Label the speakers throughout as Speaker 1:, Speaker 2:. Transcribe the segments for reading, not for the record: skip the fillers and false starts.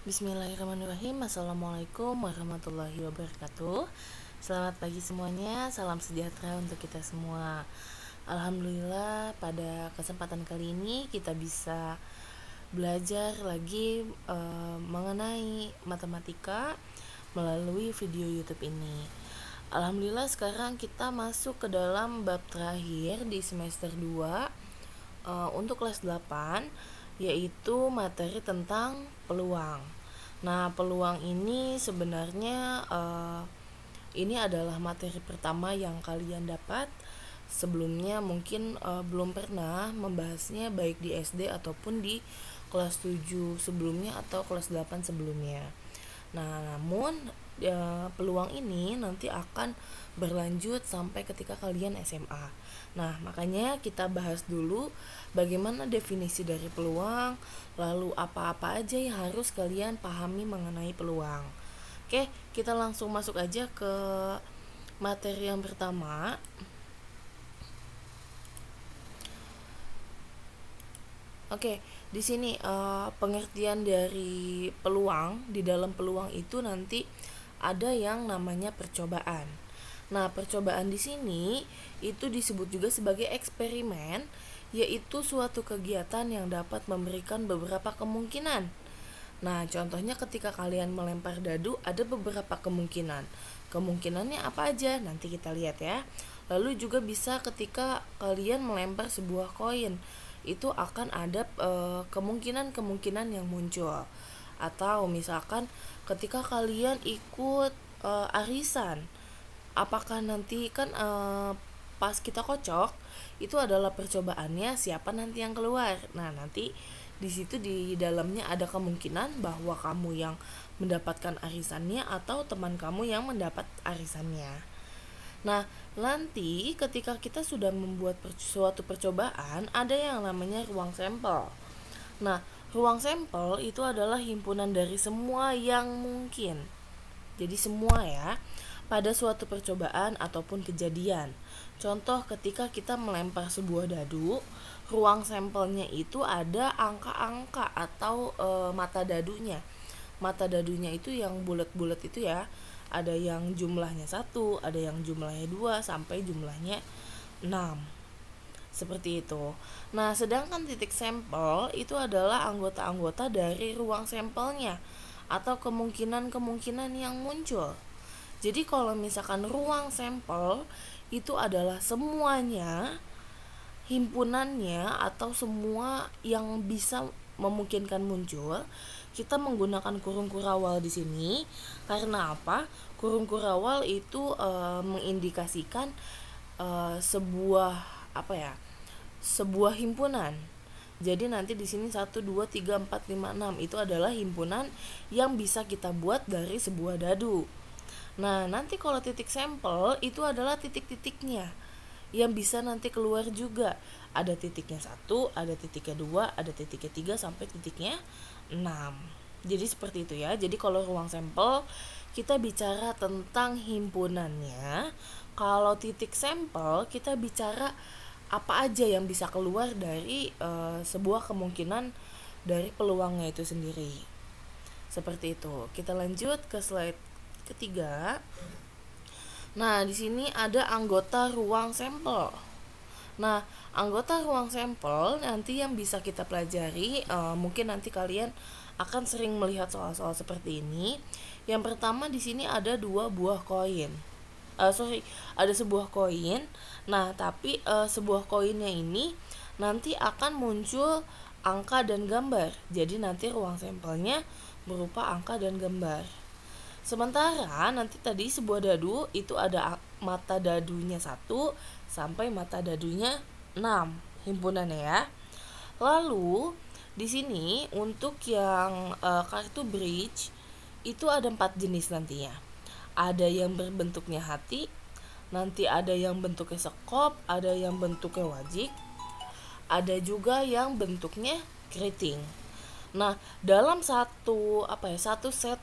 Speaker 1: Bismillahirrahmanirrahim. Assalamualaikum warahmatullahi wabarakatuh. Selamat pagi semuanya. Salam sejahtera untuk kita semua. Alhamdulillah pada kesempatan kali ini kita bisa belajar lagi mengenai matematika melalui video YouTube ini. Alhamdulillah sekarang kita masuk ke dalam bab terakhir di semester 2 untuk kelas 8, yaitu materi tentang peluang. Nah, peluang ini sebenarnya ini adalah materi pertama yang kalian dapat. Sebelumnya mungkin belum pernah membahasnya baik di SD ataupun di kelas 7 sebelumnya atau kelas 8 sebelumnya. Nah, namun peluang ini nanti akan berlanjut sampai ketika kalian SMA. Nah, makanya kita bahas dulu bagaimana definisi dari peluang, lalu apa-apa aja yang harus kalian pahami mengenai peluang. Oke, kita langsung masuk aja ke materi yang pertama. Oke, di sini pengertian dari peluang. Di dalam peluang itu nanti ada yang namanya percobaan. Nah, percobaan di sini itu disebut juga sebagai eksperimen, yaitu suatu kegiatan yang dapat memberikan beberapa kemungkinan. Nah, contohnya ketika kalian melempar dadu ada beberapa kemungkinan. Kemungkinannya apa aja? Nanti kita lihat ya. Lalu juga bisa ketika kalian melempar sebuah koin, itu akan ada kemungkinan-kemungkinan yang muncul. Atau misalkan ketika kalian ikut arisan, apakah nanti kan pas kita kocok itu adalah percobaannya siapa nanti yang keluar. Nah, nanti di situ di dalamnya ada kemungkinan bahwa kamu yang mendapatkan arisannya atau teman kamu yang mendapat arisannya. Nah, nanti ketika kita sudah membuat suatu percobaan, ada yang namanya ruang sampel. Nah, ruang sampel itu adalah himpunan dari semua yang mungkin. Jadi semua ya, pada suatu percobaan ataupun kejadian. Contoh ketika kita melempar sebuah dadu, ruang sampelnya itu ada angka-angka atau mata dadunya. Mata dadunya itu yang bulat-bulat itu ya. Ada yang jumlahnya 1, ada yang jumlahnya 2 sampai jumlahnya 6. Seperti itu. Nah, sedangkan titik sampel itu adalah anggota-anggota dari ruang sampelnya atau kemungkinan-kemungkinan yang muncul. Jadi kalau misalkan ruang sampel itu adalah semuanya, himpunannya atau semua yang bisa memungkinkan muncul, kita menggunakan kurung kurawal di sini. Karena apa? Kurung kurawal itu mengindikasikan sebuah apa ya? Sebuah himpunan. Jadi nanti di sini 1 2 3 4 5 6 itu adalah himpunan yang bisa kita buat dari sebuah dadu. Nah, nanti kalau titik sampel itu adalah titik-titiknya yang bisa nanti keluar juga. Ada titiknya 1, ada titiknya 2, ada titiknya 3 sampai titiknya 6. Jadi seperti itu ya. Jadi kalau ruang sampel kita bicara tentang himpunannya. Kalau titik sampel kita bicara apa aja yang bisa keluar dari sebuah kemungkinan dari peluangnya itu sendiri. Seperti itu. Kita lanjut ke slide ketiga. Nah, di sini ada anggota ruang sampel. Nah, anggota ruang sampel nanti yang bisa kita pelajari, mungkin nanti kalian akan sering melihat soal-soal seperti ini. Yang pertama di sini ada 2 buah koin. Ada sebuah koin. Nah, tapi sebuah koinnya ini nanti akan muncul angka dan gambar. Jadi nanti ruang sampelnya berupa angka dan gambar. Sementara nanti tadi sebuah dadu itu ada mata dadunya 1 sampai mata dadunya 6 himpunannya ya. Lalu di sini untuk yang kartu bridge itu ada 4 jenis nantinya. Ada yang berbentuknya hati, nanti ada yang bentuknya sekop, ada yang bentuknya wajik, ada juga yang bentuknya keriting. Nah, dalam satu set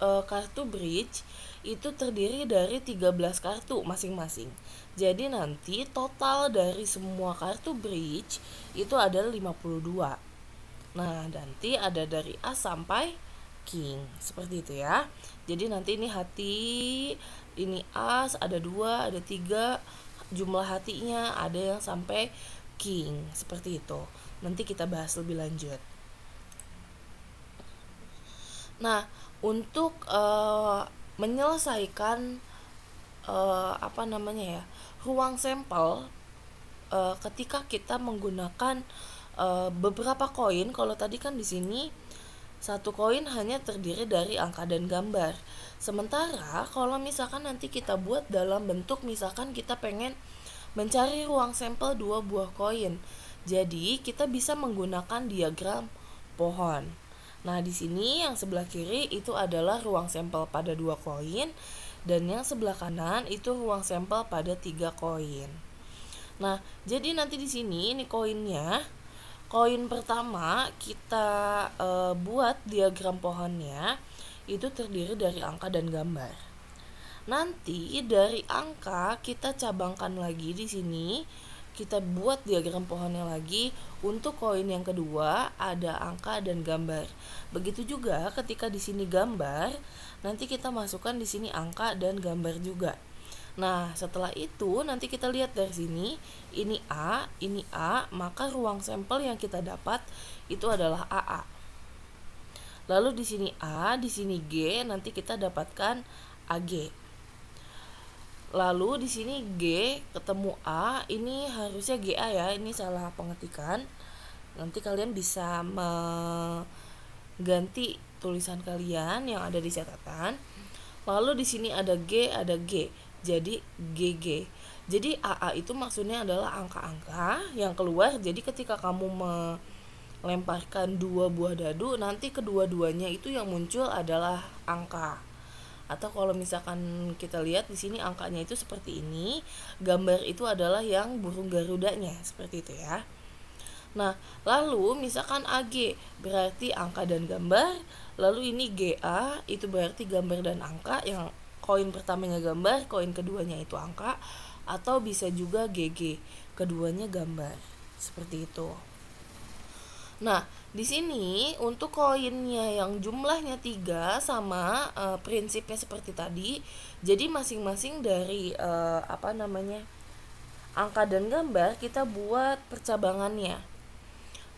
Speaker 1: kartu bridge itu terdiri dari 13 kartu masing-masing. Jadi nanti total dari semua kartu bridge itu ada 52. Nah, nanti ada dari A sampai king, seperti itu ya. Jadi nanti ini hati, ini as, ada 2, ada 3, jumlah hatinya ada yang sampai king, seperti itu. Nanti kita bahas lebih lanjut. Nah, untuk menyelesaikan ruang sampel, ketika kita menggunakan beberapa koin. Kalau tadi kan di sini satu koin hanya terdiri dari angka dan gambar. Sementara kalau misalkan nanti kita buat dalam bentuk, misalkan kita pengen mencari ruang sampel 2 buah koin. Jadi kita bisa menggunakan diagram pohon. Nah, di sini yang sebelah kiri itu adalah ruang sampel pada 2 koin, dan yang sebelah kanan itu ruang sampel pada 3 koin. Nah, jadi nanti di sini ini koinnya. Koin pertama kita buat diagram pohonnya itu terdiri dari angka dan gambar. Nanti dari angka kita cabangkan lagi di sini, kita buat diagram pohonnya lagi. Untuk koin yang kedua ada angka dan gambar. Begitu juga ketika di sini gambar, nanti kita masukkan di sini angka dan gambar juga. Nah, setelah itu nanti kita lihat dari sini, ini A, maka ruang sampel yang kita dapat itu adalah AA. Lalu di sini A, di sini G, nanti kita dapatkan AG. Lalu di sini G ketemu A, ini harusnya GA ya, ini salah pengetikan. Nanti kalian bisa mengganti tulisan kalian yang ada di catatan. Lalu di sini ada G, ada G. Jadi GG. Jadi AA itu maksudnya adalah angka-angka yang keluar. Jadi ketika kamu melemparkan 2 buah dadu, nanti kedua-duanya itu yang muncul adalah angka. Atau kalau misalkan kita lihat di sini angkanya itu seperti ini, gambar itu adalah yang burung garudanya, seperti itu ya. Nah, lalu misalkan AG berarti angka dan gambar, lalu ini GA itu berarti gambar dan angka, yang koin pertamanya gambar, koin keduanya itu angka, atau bisa juga GG, keduanya gambar. Seperti itu. Nah, di sini untuk koinnya yang jumlahnya 3 sama prinsipnya seperti tadi. Jadi masing-masing dari angka dan gambar kita buat percabangannya.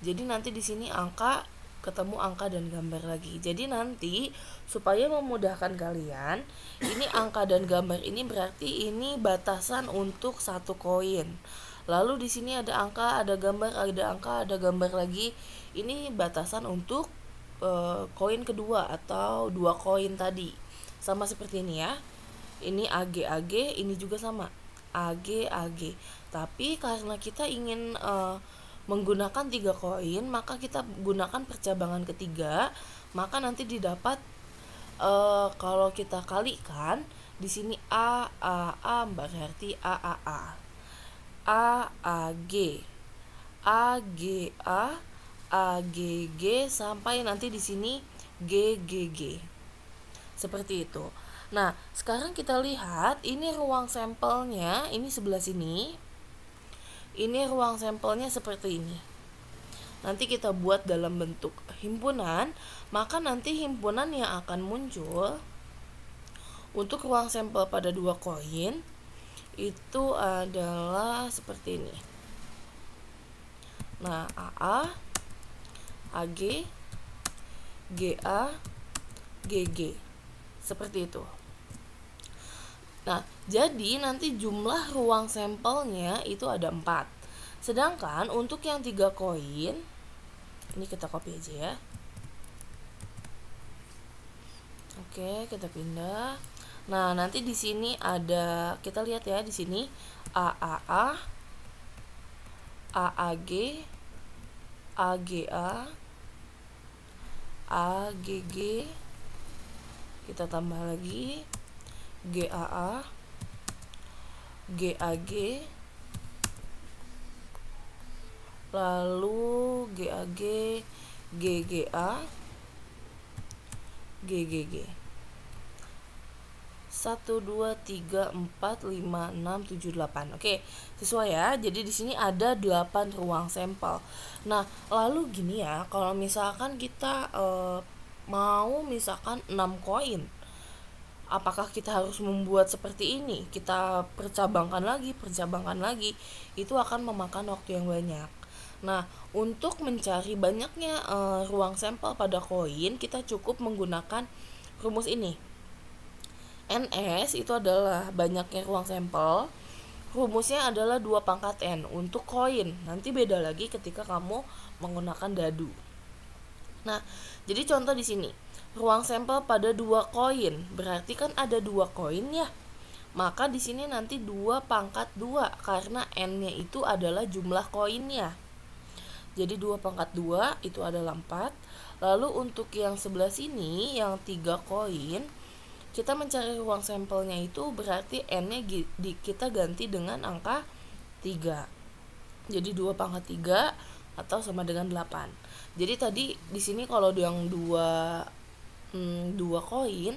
Speaker 1: Jadi nanti di sini angka ketemu angka dan gambar lagi. Jadi nanti supaya memudahkan kalian, ini angka dan gambar ini berarti ini batasan untuk satu koin. Lalu di sini ada angka, ada gambar, ada angka, ada gambar lagi. Ini batasan untuk koin kedua atau 2 koin tadi. Sama seperti ini ya. Ini AG, ini juga sama. AG. Tapi karena kita ingin menggunakan 3 koin, maka kita gunakan percabangan ketiga, maka nanti didapat kalau kita kalikan di sini A berarti AAA, AAG, AGA, AGG sampai nanti di sini GGG. Seperti itu. Nah, sekarang kita lihat ini ruang sampelnya, ini sebelah sini. Ini ruang sampelnya seperti ini. Nanti kita buat dalam bentuk himpunan, maka nanti himpunan yang akan muncul untuk ruang sampel pada 2 koin itu adalah seperti ini. Nah, AA, AG, GA, GG. Seperti itu. Nah, jadi nanti jumlah ruang sampelnya itu ada 4. Sedangkan untuk yang 3 koin, ini kita copy aja ya. Oke, kita pindah. Nah, nanti di sini ada, kita lihat ya di sini AAA, AAG, AGA, AGG. Kita tambah lagi GAA, GAG, lalu GAG, GGA, GGG. 1 2 3 4 5 6 7 8. Oke, sesuai ya. Jadi di sini ada 8 ruang sampel. Nah, lalu gini ya, kalau misalkan kita mau misalkan 6 koin. Apakah kita harus membuat seperti ini? Kita percabangkan lagi. Itu akan memakan waktu yang banyak. Nah, untuk mencari banyaknya ruang sampel pada koin, kita cukup menggunakan rumus ini. NS itu adalah banyaknya ruang sampel. Rumusnya adalah 2 pangkat N untuk koin. Nanti beda lagi ketika kamu menggunakan dadu. Nah, jadi contoh di sini, ruang sampel pada 2 koin, berarti kan ada 2 koin ya. Maka di sini nanti 2 pangkat 2 karena N-nya itu adalah jumlah koinnya. Jadi 2 pangkat 2 itu adalah 4. Lalu untuk yang sebelah sini yang 3 koin, kita mencari ruang sampelnya itu berarti N-nya kita ganti dengan angka 3. Jadi 2 pangkat 3 atau sama dengan 8. Jadi tadi di sini kalau yang 2 koin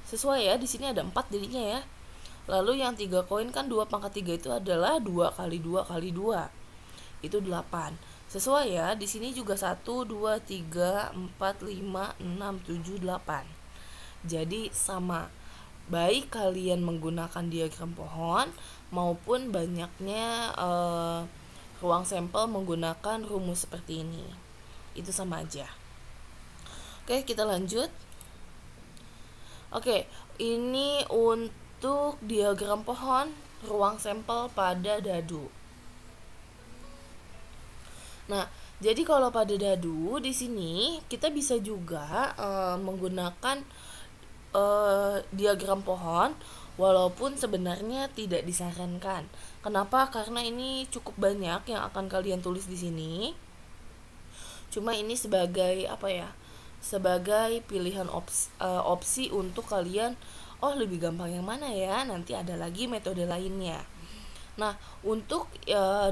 Speaker 1: sesuai ya, di sini ada 4 jadinya ya. Lalu yang 3 koin kan 2 pangkat 3 itu adalah 2 kali 2 kali 2. Itu 8. Sesuai ya, di sini juga 1 2 3 4 5 6 7 8. Jadi sama. Baik kalian menggunakan diagram pohon maupun banyaknya ruang sampel menggunakan rumus seperti ini. Itu sama aja. Oke, kita lanjut. Oke, ini untuk diagram pohon ruang sampel pada dadu. Nah, jadi kalau pada dadu di sini kita bisa juga menggunakan diagram pohon, walaupun sebenarnya tidak disarankan. Kenapa? Karena ini cukup banyak yang akan kalian tulis di sini. Cuma ini sebagai apa ya? Sebagai pilihan opsi untuk kalian. Oh, lebih gampang yang mana ya? Nanti ada lagi metode lainnya. Nah, untuk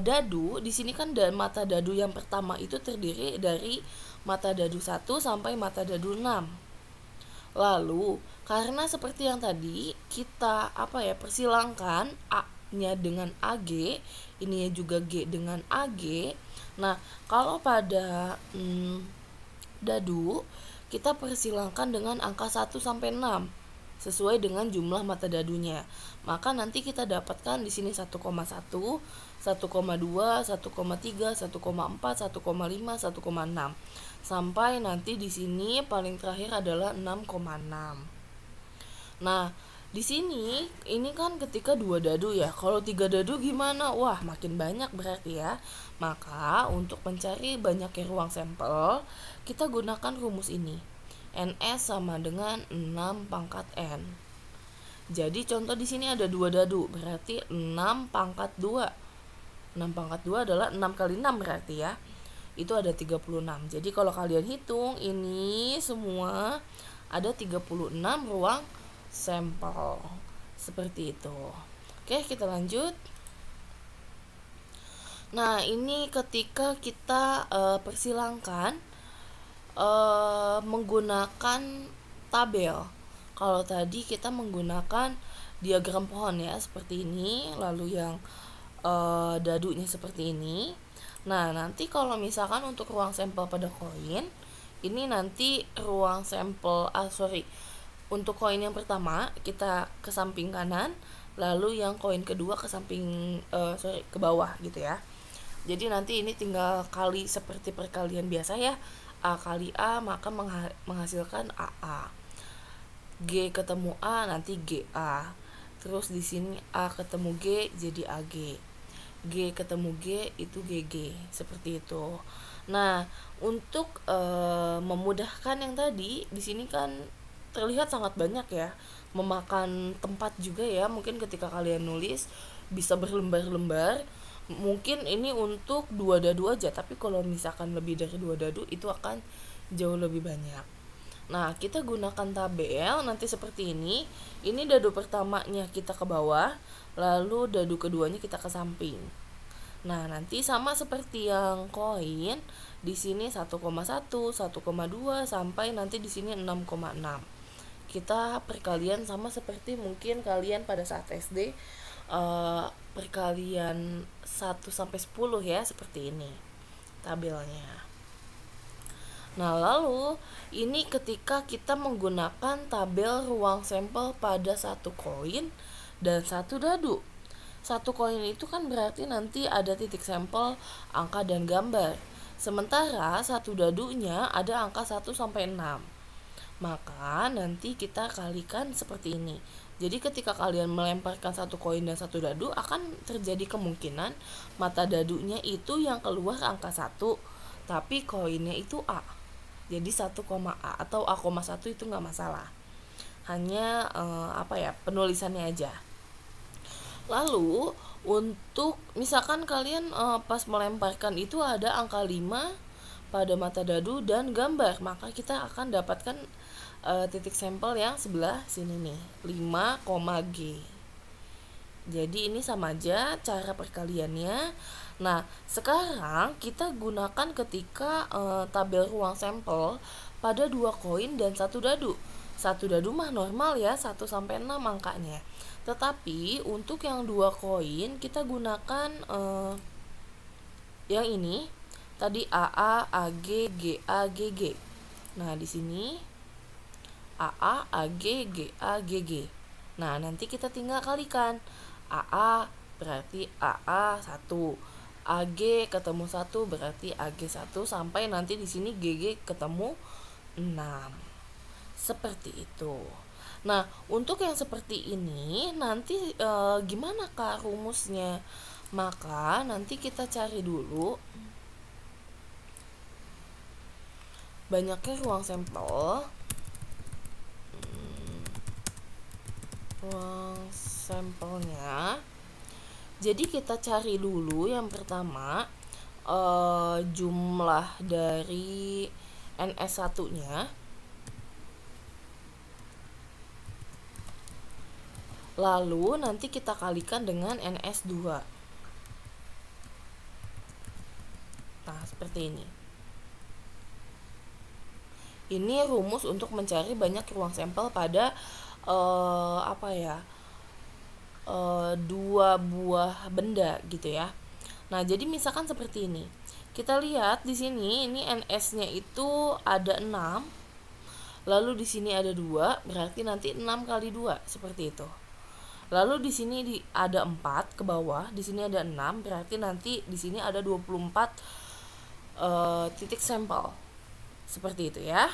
Speaker 1: dadu di sini kan mata dadu yang pertama itu terdiri dari mata dadu 1 sampai mata dadu 6. Lalu, karena seperti yang tadi kita persilangkan A-nya dengan AG, ininya juga G dengan AG. Nah, kalau pada dadu kita persilangkan dengan angka 1 sampai 6 sesuai dengan jumlah mata dadunya. Maka nanti kita dapatkan di sini 1,1, 1,2, 1,3, 1,4, 1,5, 1,6. Sampai nanti di sini paling terakhir adalah 6,6. Nah, di sini ini kan ketika 2 dadu ya. Kalau 3 dadu gimana? Wah, makin banyak berarti ya. Maka untuk mencari banyaknya ruang sampel, kita gunakan rumus ini. NS sama dengan 6 pangkat N. Jadi contoh di sini ada 2 dadu, berarti 6 pangkat 2. 6 pangkat 2 adalah 6 kali 6 berarti ya. Itu ada 36. Jadi kalau kalian hitung ini semua ada 36 ruang sampel. Seperti itu. Oke, kita lanjut. Nah, ini ketika kita persilangkan menggunakan tabel. Kalau tadi kita menggunakan diagram pohon ya seperti ini, lalu yang dadunya seperti ini. Nah, nanti kalau misalkan untuk ruang sampel pada koin, ini nanti ruang sampel untuk koin yang pertama kita ke samping kanan, lalu yang koin kedua ke samping ke bawah gitu ya. Jadi nanti ini tinggal kali seperti perkalian biasa ya. A kali A maka menghasilkan AA. G ketemu A nanti GA. Terus di sini A ketemu G jadi AG. G ketemu G itu GG, seperti itu. Nah, untuk memudahkan yang tadi di sini kan terlihat sangat banyak ya, memakan tempat juga ya. Mungkin ketika kalian nulis bisa berlembar-lembar. Mungkin ini untuk 2 dadu aja, tapi kalau misalkan lebih dari 2 dadu itu akan jauh lebih banyak. Nah, kita gunakan tabel nanti seperti ini. Ini dadu pertamanya kita ke bawah, lalu dadu keduanya kita ke samping. Nah, nanti sama seperti yang koin, di sini 1,1, 1,2 sampai nanti di sini 6,6. Kita perkalian sama seperti mungkin kalian pada saat SD perkalian 1 sampai 10 ya, seperti ini tabelnya. Nah, lalu ini ketika kita menggunakan tabel ruang sampel pada satu koin dan satu dadu. Satu koin itu kan berarti nanti ada titik sampel, angka, dan gambar. Sementara satu dadunya ada angka 1 sampai 6. Maka nanti kita kalikan seperti ini. Jadi ketika kalian melemparkan satu koin dan satu dadu, akan terjadi kemungkinan mata dadunya itu yang keluar angka 1, tapi koinnya itu A. Jadi 1, A atau A,1 itu nggak masalah. Hanya penulisannya aja. Lalu untuk misalkan kalian pas melemparkan itu ada angka 5 pada mata dadu dan gambar, maka kita akan dapatkan titik sampel yang sebelah sini nih, 5, G. Jadi ini sama aja cara perkaliannya. Nah, sekarang kita gunakan ketika tabel ruang sampel pada 2 koin dan satu dadu. Satu dadu mah normal ya, 1 sampai 6 angkanya. Tetapi untuk yang 2 koin kita gunakan yang ini tadi AA, AG, GA, GG. Nah, di sini AA, AG, GA, GG. Nah, nanti kita tinggal kalikan. AA berarti AA 1. AG ketemu 1 berarti AG 1 sampai nanti di sini GG ketemu 6. Seperti itu. Nah, untuk yang seperti ini nanti gimana Kak rumusnya? Maka nanti kita cari dulu banyaknya ruang sampel. Ruang sampelnya. Jadi kita cari dulu yang pertama jumlah dari NS1-nya. Lalu nanti kita kalikan dengan NS2. Nah, seperti ini. Ini rumus untuk mencari banyak ruang sampel pada dua buah benda gitu ya. Nah, jadi misalkan seperti ini. Kita lihat di sini ini NS-nya itu ada 6. Lalu di sini ada 2, berarti nanti 6 kali 2 seperti itu. Lalu di sini ada 4 ke bawah, di sini ada 6, berarti nanti di sini ada 24 titik sampel. Seperti itu ya.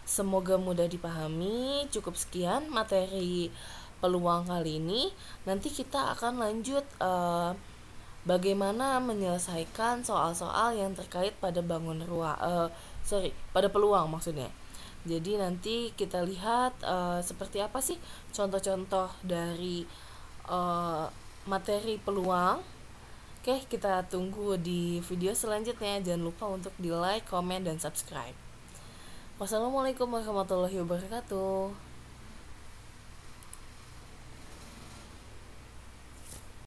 Speaker 1: Semoga mudah dipahami. Cukup sekian materi peluang kali ini. Nanti kita akan lanjut bagaimana menyelesaikan soal-soal yang terkait pada pada peluang maksudnya. Jadi nanti kita lihat seperti apa sih contoh-contoh dari materi peluang. Oke, kita tunggu di video selanjutnya. Jangan lupa untuk di like, komen, dan subscribe. Wassalamualaikum warahmatullahi wabarakatuh.